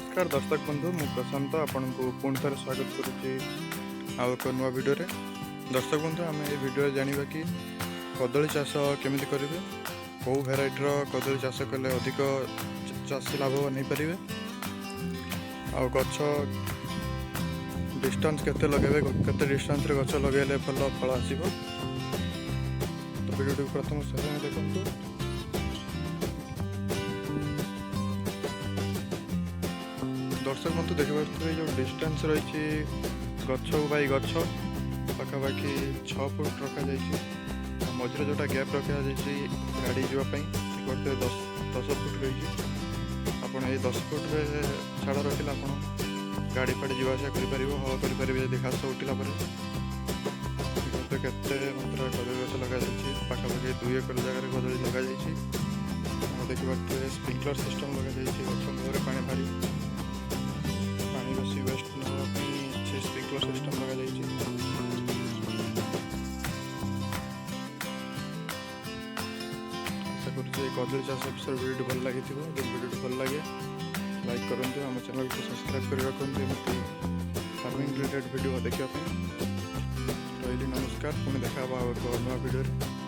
नमस्कार दर्शक बंधु मु प्रशांत आपण को पुणी थे स्वागत करुच्ची आउ एक नुआ वीडियो रे। दर्शक बंधु आम ये वीडियो जानिबा कि कदली चाष केमिति करेंगे, कौ भेराइटर कदली चाष कले अधिक चाषी लाभवान हो पारे, आ गछ डिस्टेंस केते लगेबे, केते डिस्टेंस रे गछ लगेले भल फल आसीबो। तो वीडियो प्रथम शेष में देखंतु। दर्शक बंधु देखिए जो डिस्टेंस रही गछ बाई गछ पाखापाखि 6 फुट रखा मझे जोटा गैप रखा गाड़ी जावाई गोटे 10 फुट रही। आपड़ ये 10 फुट रे छाड़ रखिले आप गाड़ी फाड़ी जावासा कर हल कर घास उठला केते मात्रा कदली गछ लगा पाखापाखि 2 एकर जगह कदली लगा देखिए स्प्रिंकलर सिस्टम लगा गछ मुहर पानी फाड़ी बेसी वेस्ट नापी स्प्रिंकलर सिस्टम लगा आशा कर कदली चाष विषय वीडियो भल लगी। वीडियो भल लगे लाइक करूँ, आम चैनल को सब्सक्राइब कर रखुँ फार्मिंग रिलेटेड वीडियो देखापी। रही नमस्कार, पुणी देखा नुआ वीडियो।